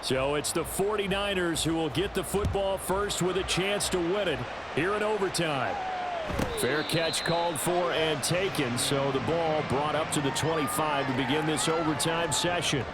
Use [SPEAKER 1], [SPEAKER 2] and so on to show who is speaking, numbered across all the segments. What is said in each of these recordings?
[SPEAKER 1] So it's the 49ers who will get the football first with a chance to win it here in overtime. Fair catch called for and taken, so the ball brought up to the 25 to begin this overtime session.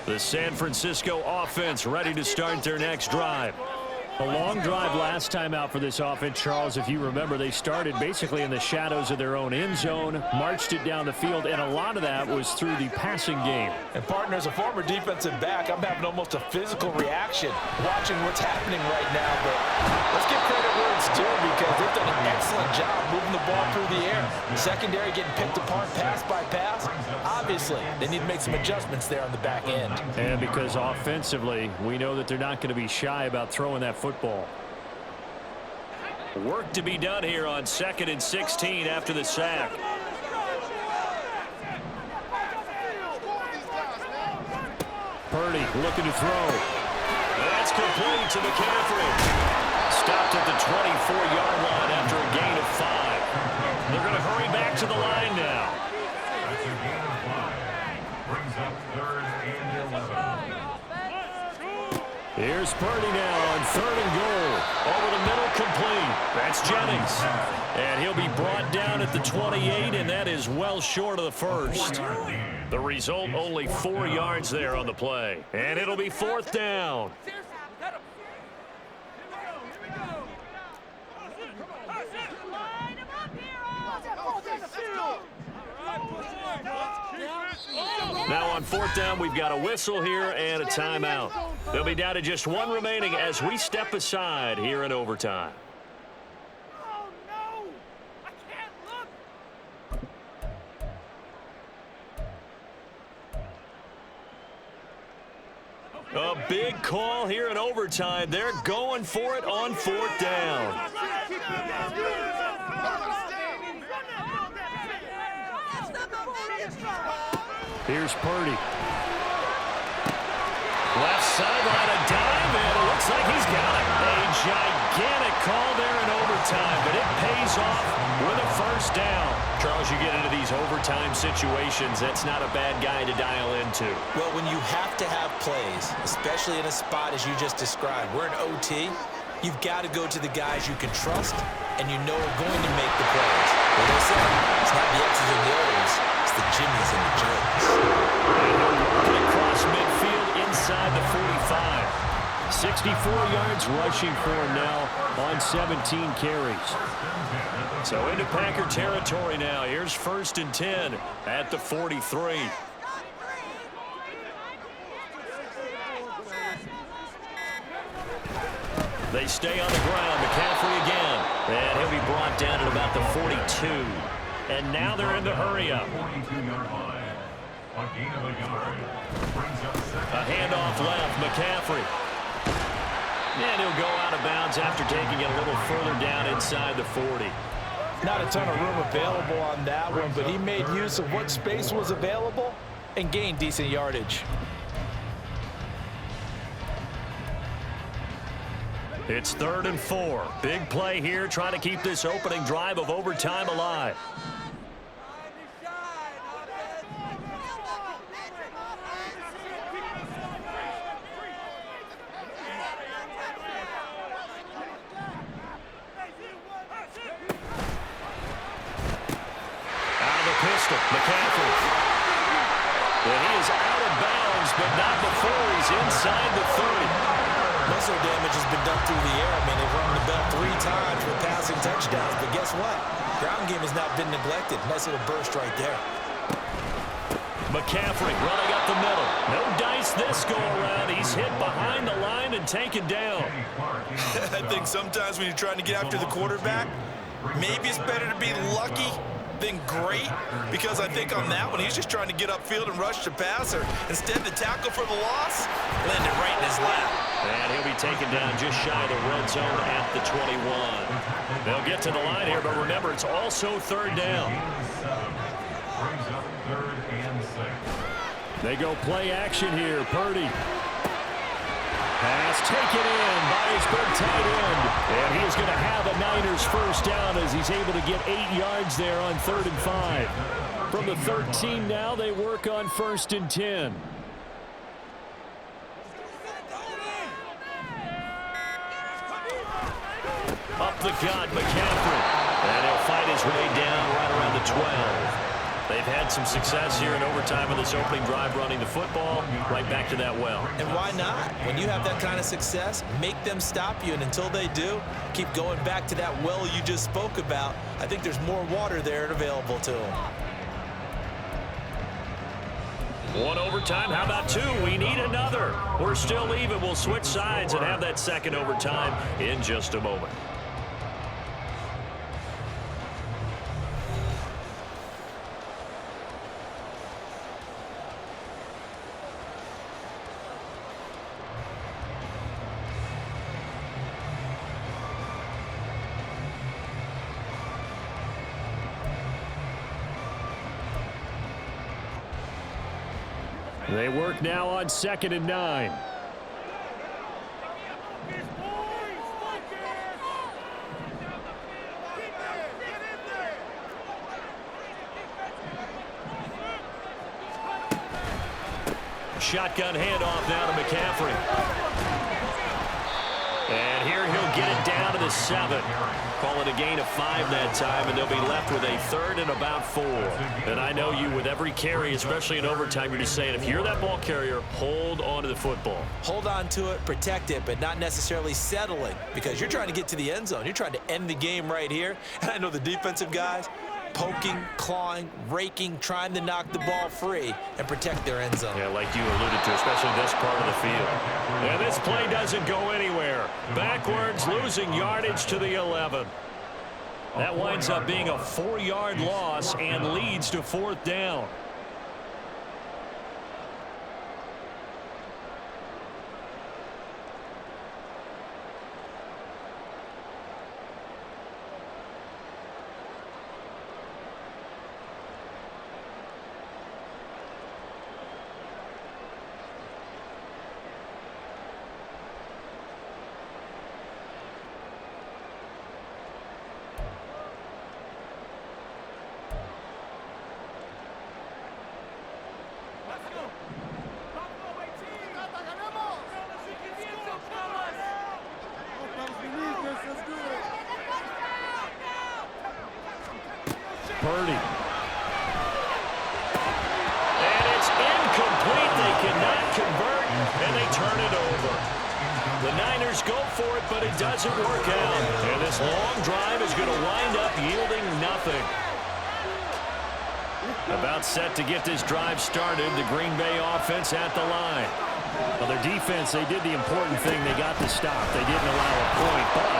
[SPEAKER 1] The San Francisco offense ready to start their next drive. A long drive last time out for this offense, Charles. If you remember, they started basically in the shadows of their own end zone, marched it down the field, and a lot of that was through the passing game.
[SPEAKER 2] And partner, as a former defensive back, I'm having almost a physical reaction watching what's happening right now. But let's give credit where it's due because they've done an excellent job moving the ball through the air. Secondary getting picked apart pass by pass. Obviously, they need to make some adjustments there on the back end.
[SPEAKER 1] And because offensively, we know that they're not going to be shy about throwing that football. Work to be done here on 2nd and 16 after the sack. Purdy looking to throw. That's complete to McCaffrey. Stopped at the 24-yard line after a gain of 5. They're going to hurry back to the line now. Here's Purdy now on 3rd and goal. Over the middle, complete. That's Jennings. And he'll be brought down at the 28, and that is well short of the first. The result, only 4 yards there on the play. And it'll be 4th down. Now on 4th down, we've got a whistle here and a timeout. They'll be down to just 1 remaining as we step aside here in overtime.
[SPEAKER 3] Oh, no! I can't look!
[SPEAKER 1] A big call here in overtime. They're going for it on 4th down. Here's Purdy. Left sideline, a dive, and it looks like he's got it. A gigantic call there in overtime, but it pays off with a 1st down. Charles, you get into these overtime situations, that's not a bad guy to dial into.
[SPEAKER 2] Well, when you have to have plays, especially in a spot as you just described, we're in OT, you've got to go to the guys you can trust and you know are going to make the plays. What they say, it's not the X's and the O's, it's the Jimmies and the Joes.
[SPEAKER 1] Across midfield inside the 45. 64 yards rushing for him now on 17 carries. So into Packer territory now. Here's 1st and 10 at the 43. They stay on the ground. McCaffrey again. And he'll be brought down at about the 42. And now they're in the hurry-up. A handoff left. McCaffrey. And he'll go out of bounds after taking it a little further down inside the 40.
[SPEAKER 2] Not a ton of room available on that one, but he made use of what space was available and gained decent yardage.
[SPEAKER 1] It's 3rd and 4. Big play here, trying to keep this opening drive of overtime alive. McCaffrey. And he is out of bounds, but not before he's inside the 30.
[SPEAKER 2] Muscle damage has been done through the air. I mean, they've run the bell 3 times for passing touchdowns, but guess what? Ground game has not been neglected. Nice little burst right there.
[SPEAKER 1] McCaffrey running up the middle. No dice this go-around. He's hit behind the line and taken down.
[SPEAKER 4] I think sometimes when you're trying to get after the quarterback, maybe it's better to be lucky than great, because I think on that one, he's just trying to get upfield and rush the passer. Instead, the tackle for the loss landed right in his lap.
[SPEAKER 1] And he'll be taken down just shy of the red zone at the 21. They'll get to the line here, but remember, it's also 3rd down. They go play action here. Purdy. Pass taken in by his big tight end. And he is going to have a Niners first down as he's able to get 8 yards there on 3rd and 5. From the 13 now, they work on 1st and 10. Up the gut, McCaffrey. And he'll fight his way down right around the 12. They've had some success here in overtime in this opening drive running the football. Right back to that well.
[SPEAKER 2] And why not? When you have that kind of success, make them stop you. And until they do, keep going back to that well you just spoke about. I think there's more water there and available to them.
[SPEAKER 1] 1 overtime. How about 2? We need another. We're still even. We'll switch sides and have that second overtime in just a moment. They work now on 2nd and 9. Shotgun handoff now to McCaffrey. And here he'll get it down to the 7. Call it a gain of 5 that time, and they'll be left with a 3rd and about 4. And I know you, with every carry, especially in overtime, you're just saying, if you're that ball carrier, hold on to the football.
[SPEAKER 2] Hold on to it, protect it, but not necessarily settling, because you're trying to get to the end zone. You're trying to end the game right here. And I know the defensive guys, poking, clawing, raking, trying to knock the ball free and protect their end zone.
[SPEAKER 1] Yeah, like you alluded to, especially this part of the field. And this play doesn't go anywhere. Backwards, losing yardage to the 11. That winds up being a 4-yard loss and leads to 4th down. Purdy. And it's incomplete. They cannot convert, and they turn it over. The Niners go for it, but it doesn't work out. And this long drive is going to wind up yielding nothing. About set to get this drive started. The Green Bay offense at the line. Well, their defense, they did the important thing. They got the stop. They didn't allow a point, but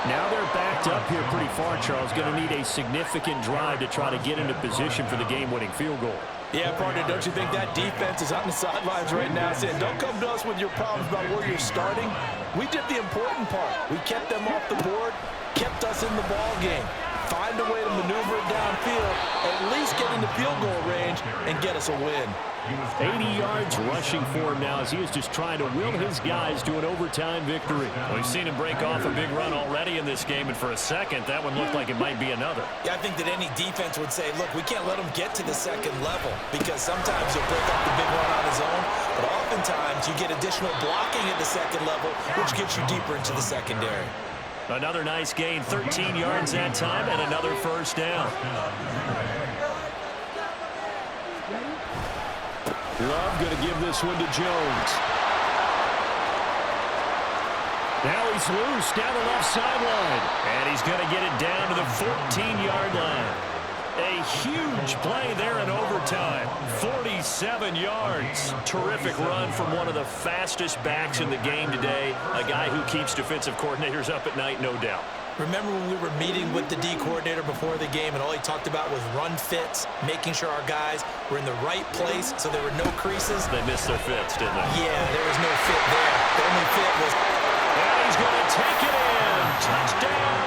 [SPEAKER 1] now they're backed up here pretty far, Charles. Going to need a significant drive to try to get into position for the game-winning field goal.
[SPEAKER 2] Yeah, partner, don't you think that defense is on the sidelines right now saying, don't come to us with your problems about where you're starting. We did the important part. We kept them off the board, kept us in the ball game. Find a way to maneuver it downfield, at least get into field goal range, and get us a win.
[SPEAKER 1] 80 yards rushing for him now as he is just trying to will his guys to an overtime victory. We've seen him break off a big run already in this game, and for a second, that one looked like it might be another.
[SPEAKER 2] Yeah, I think that any defense would say, look, we can't let him get to the second level, because sometimes he'll break off the big run on his own, but oftentimes you get additional blocking at the second level, which gets you deeper into the secondary.
[SPEAKER 1] Another nice gain, 13 yards that time, and another first down. Love going to give this one to Jones. Now he's loose down the left sideline. And he's going to get it down to the 14-yard line. A huge play there in overtime. 47 yards. Terrific run from one of the fastest backs in the game today. A guy who keeps defensive coordinators up at night, no doubt.
[SPEAKER 2] Remember when we were meeting with the D coordinator before the game and all he talked about was run fits, making sure our guys were in the right place so there were no creases?
[SPEAKER 1] They missed their fits, didn't they?
[SPEAKER 2] Yeah, there was no fit there. The only fit was...
[SPEAKER 1] And he's going to take it in. Touchdown,